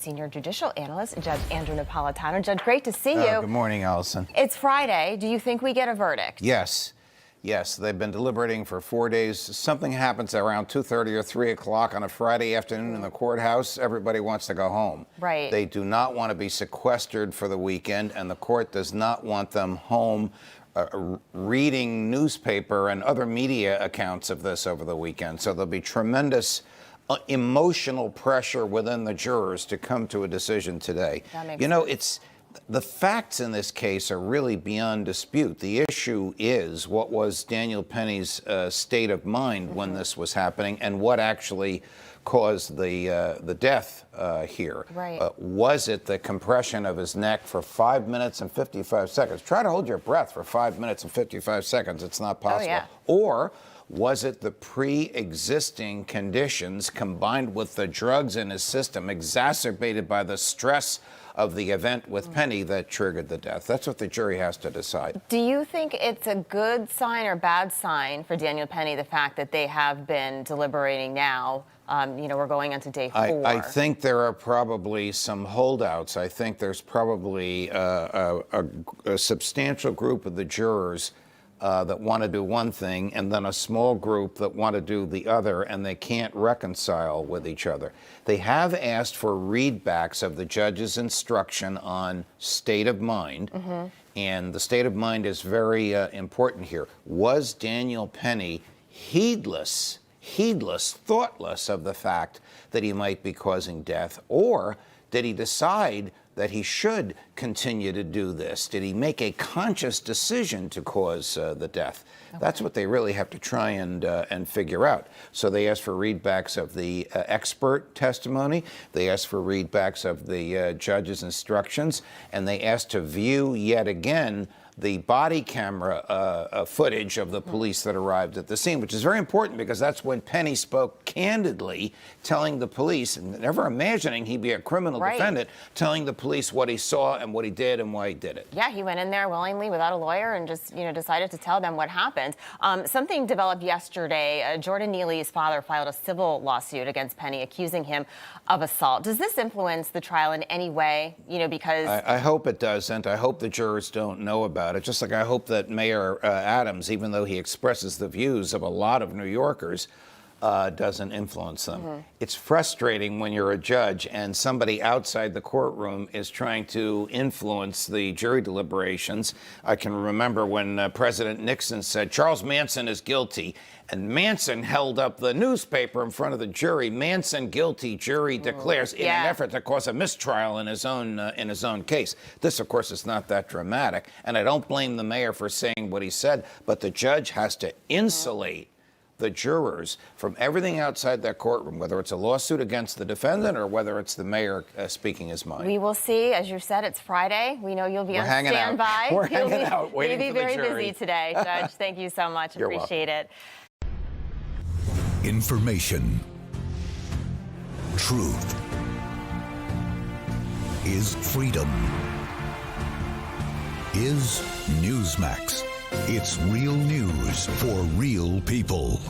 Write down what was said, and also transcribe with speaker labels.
Speaker 1: Senior judicial analyst, Judge Andrew Napolitano. Judge, great to see you.
Speaker 2: Good morning, Allison.
Speaker 1: It's Friday. Do you think we get a verdict?
Speaker 2: Yes. Yes, they've been deliberating for 4 days. Something happens around 2:30 or 3 o'clock on a Friday afternoon in the courthouse. Everybody wants to go home.
Speaker 1: Right.
Speaker 2: They do not want to be sequestered for the weekend, and the court does not want them home reading newspaper and other media accounts of this over the weekend. So there'll be tremendous emotional pressure within the jurors to come to a decision today.
Speaker 1: That makes sense.
Speaker 2: The facts in this case are really beyond dispute. The issue is what was Daniel Penny's state of mind when this was happening, and what actually caused the death here.
Speaker 1: Right.
Speaker 2: Was it the compression of his neck for 5 minutes and 55 seconds? Try to hold your breath for 5 minutes and 55 seconds. It's not possible.
Speaker 1: Oh, yeah.
Speaker 2: Or was it the pre-existing conditions combined with the drugs in his system, exacerbated by the stress of the event with Penny, that triggered the death? That's what the jury has to decide.
Speaker 1: Do you think it's a good sign or bad sign for Daniel Penny, the fact that they have been deliberating now? We're going on to day 4.
Speaker 2: I think there are probably some holdouts. I think there's probably a substantial group of the jurors that want to do one thing, and then a small group that want to do the other, and they can't reconcile with each other. They have asked for readbacks of the judge's instruction on state of mind, and the state of mind is very important here. Was Daniel Penny heedless, thoughtless of the fact that he might be causing death, or did he decide that he should continue to do this? Did he make a conscious decision to cause the death? Okay. That's what they really have to try and figure out. So they asked for readbacks of the expert testimony, they asked for readbacks of the judge's instructions, and they asked to view yet again the body camera footage of the police that arrived at the scene, which is very important because that's when Penny spoke candidly, telling the police, and never imagining he'd be a criminal defendant, telling the police what he saw and what he did and why he did it.
Speaker 1: Yeah, he went in there willingly without a lawyer and just, decided to tell them what happened. Something developed yesterday. Jordan Neely's father filed a civil lawsuit against Penny, accusing him of assault. Does this influence the trial in any way? Because
Speaker 2: I hope it doesn't. I hope the jurors don't know about it. Just like I hope that Mayor Adams, even though he expresses the views of a lot of New Yorkers, doesn't influence them. It's frustrating when you're a judge and somebody outside the courtroom is trying to influence the jury deliberations. I can remember when President Nixon said, "Charles Manson is guilty," and Manson held up the newspaper in front of the jury. "Manson guilty, jury declares," in an effort to cause a mistrial in his own case. This, of course, is not that dramatic, and I don't blame the mayor for saying what he said, but the judge has to insulate the jurors from everything outside that courtroom, whether it's a lawsuit against the defendant or whether it's the mayor speaking his mind.
Speaker 1: We will see. As you said, it's Friday. We know you'll be on standby.
Speaker 2: We're hanging out, waiting for the jury.
Speaker 1: You'll be very busy today, Judge. Thank you so much.
Speaker 2: You're
Speaker 1: Appreciate
Speaker 2: welcome.
Speaker 1: it.
Speaker 3: Information. Truth is freedom. Is Newsmax. It's real news for real people.